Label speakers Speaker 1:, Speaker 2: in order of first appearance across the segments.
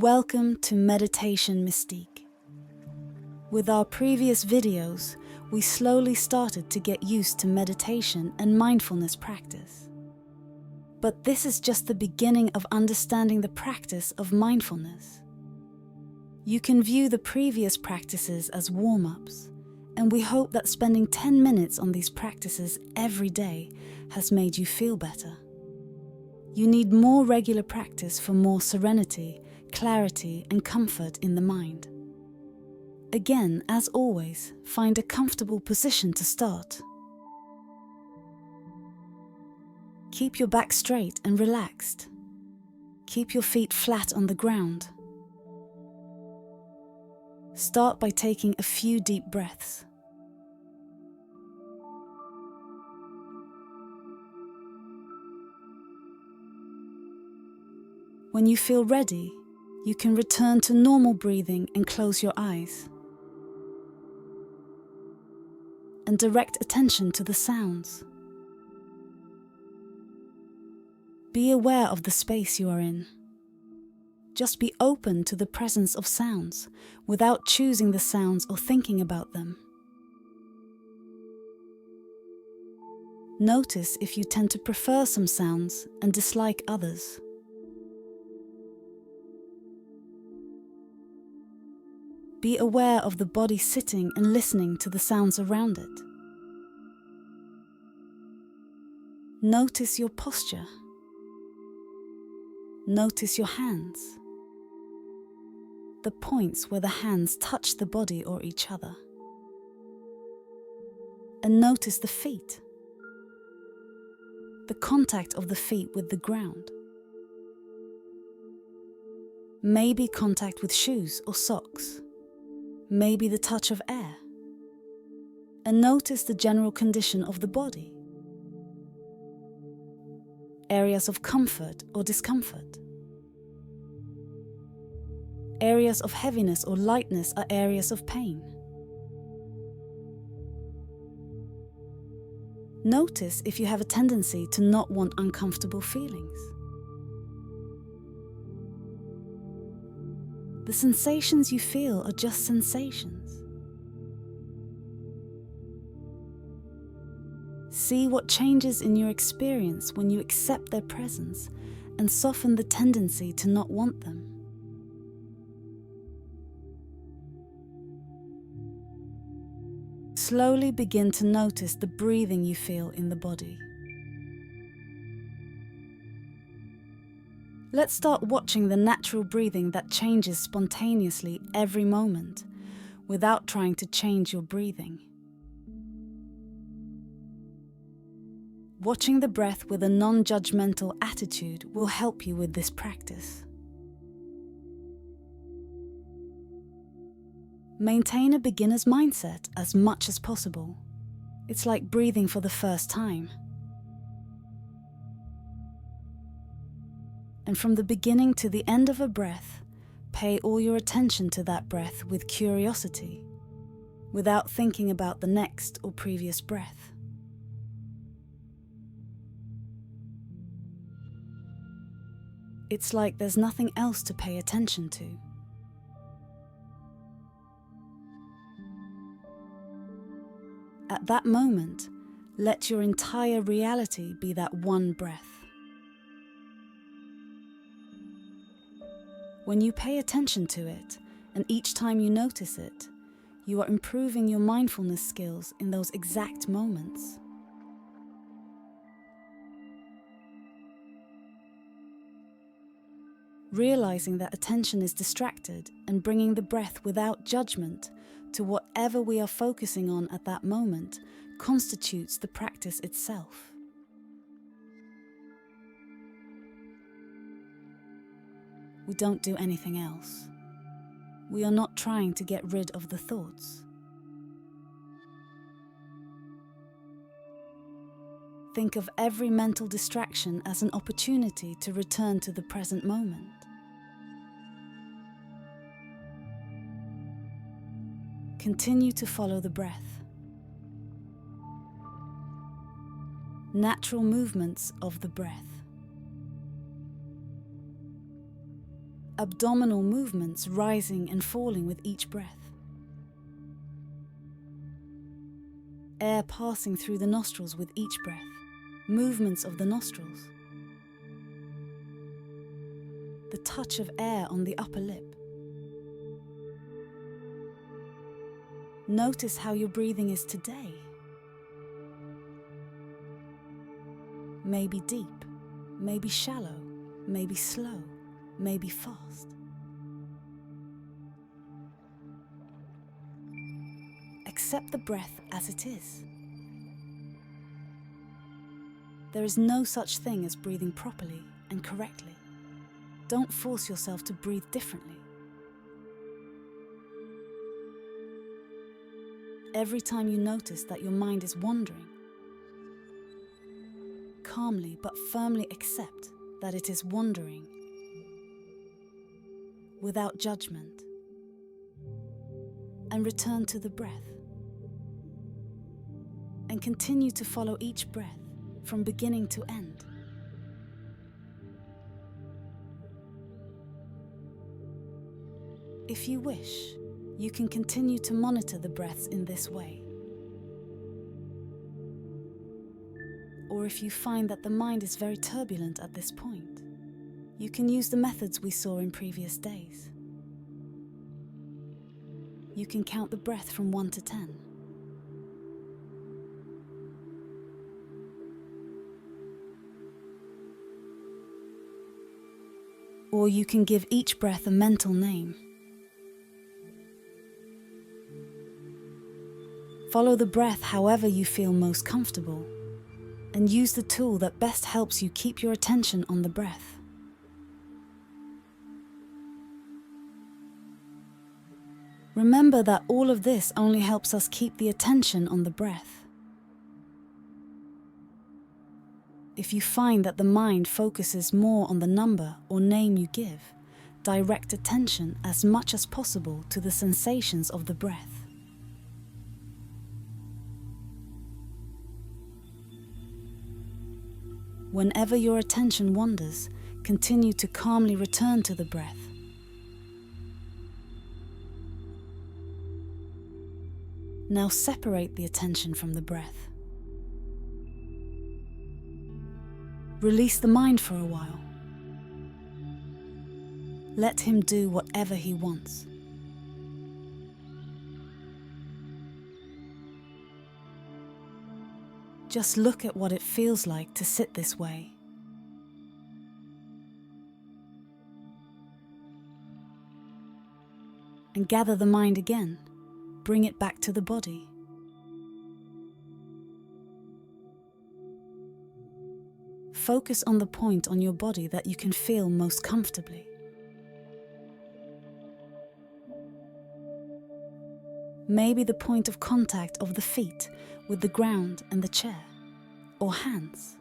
Speaker 1: Welcome to Meditation Mystique. With our previous videos, we slowly started to get used to meditation and mindfulness practice. But this is just the beginning of understanding the practice of mindfulness. You can view the previous practices as warm-ups, and we hope that spending 10 minutes on these practices every day has made you feel better. You need more regular practice for more serenity, clarity, and comfort in the mind. Again, as always, find a comfortable position to start. Keep your back straight and relaxed. Keep your feet flat on the ground. Start by taking a few deep breaths. When you feel ready, you can return to normal breathing and close your eyes. And direct attention to the sounds. Be aware of the space you are in. Just be open to the presence of sounds, without choosing the sounds or thinking about them. Notice if you tend to prefer some sounds and dislike others. Be aware of the body sitting and listening to the sounds around it. Notice your posture. Notice your hands. The points where the hands touch the body or each other. And notice the feet. The contact of the feet with the ground. Maybe contact with shoes or socks. Maybe the touch of air. And notice the general condition of the body. Areas of comfort or discomfort. Areas of heaviness or lightness are areas of pain. Notice if you have a tendency to not want uncomfortable feelings. The sensations you feel are just sensations. See what changes in your experience when you accept their presence and soften the tendency to not want them. Slowly begin to notice the breathing you feel in the body. Let's start watching the natural breathing that changes spontaneously every moment, without trying to change your breathing. Watching the breath with a non-judgmental attitude will help you with this practice. Maintain a beginner's mindset as much as possible. It's like breathing for the first time. And from the beginning to the end of a breath, pay all your attention to that breath with curiosity, without thinking about the next or previous breath. It's like there's nothing else to pay attention to. At that moment, let your entire reality be that one breath. When you pay attention to it, and each time you notice it, you are improving your mindfulness skills in those exact moments. Realizing that attention is distracted and bringing the breath without judgment to whatever we are focusing on at that moment constitutes the practice itself. We don't do anything else. We are not trying to get rid of the thoughts. Think of every mental distraction as an opportunity to return to the present moment. Continue to follow the breath. Natural movements of the breath. abdominal movements rising and falling with each breath. Air passing through the nostrils with each breath, movements of the nostrils. The touch of air on the upper lip. Notice how your breathing is today. Maybe deep, maybe shallow, maybe slow, maybe fast. Accept the breath as it is. There is no such thing as breathing properly and correctly. Don't force yourself to breathe differently. Every time you notice that your mind is wandering, calmly but firmly accept that it is wandering, without judgment, and return to the breath. And continue to follow each breath from beginning to end. If you wish, you can continue to monitor the breaths in this way. Or if you find that the mind is very turbulent at this point, you can use the methods we saw in previous days. You can count the breath from 1 to 10. Or you can give each breath a mental name. Follow the breath however you feel most comfortable, and use the tool that best helps you keep your attention on the breath. Remember that all of this only helps us keep the attention on the breath. If you find that the mind focuses more on the number or name you give, direct attention as much as possible to the sensations of the breath. Whenever your attention wanders, continue to calmly return to the breath. Now separate the attention from the breath. Release the mind for a while. Let him do whatever he wants. Just look at what it feels like to sit this way. And gather the mind again. Bring it back to the body. Focus on the point on your body that you can feel most comfortably. Maybe the point of contact of the feet with the ground and the chair, or hands.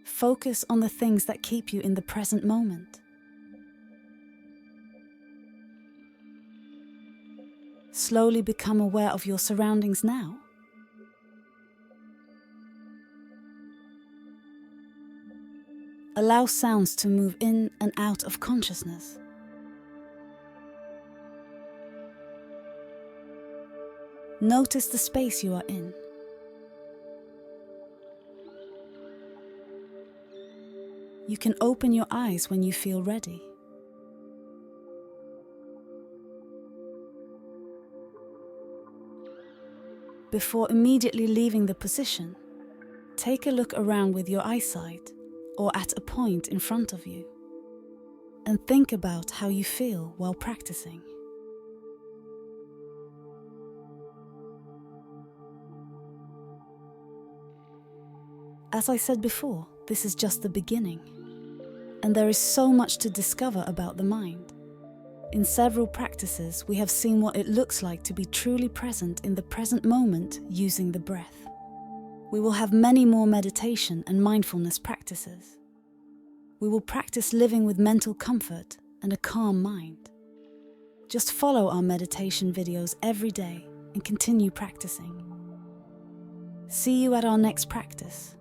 Speaker 1: Focus on the things that keep you in the present moment. Slowly become aware of your surroundings now. Allow sounds to move in and out of consciousness. Notice the space you are in. You can open your eyes when you feel ready. Before immediately leaving the position, take a look around with your eyesight or at a point in front of you, and think about how you feel while practicing. As I said before, this is just the beginning, and there is so much to discover about the mind. In several practices, we have seen what it looks like to be truly present in the present moment using the breath. We will have many more meditation and mindfulness practices. We will practice living with mental comfort and a calm mind. Just follow our meditation videos every day and continue practicing. See you at our next practice.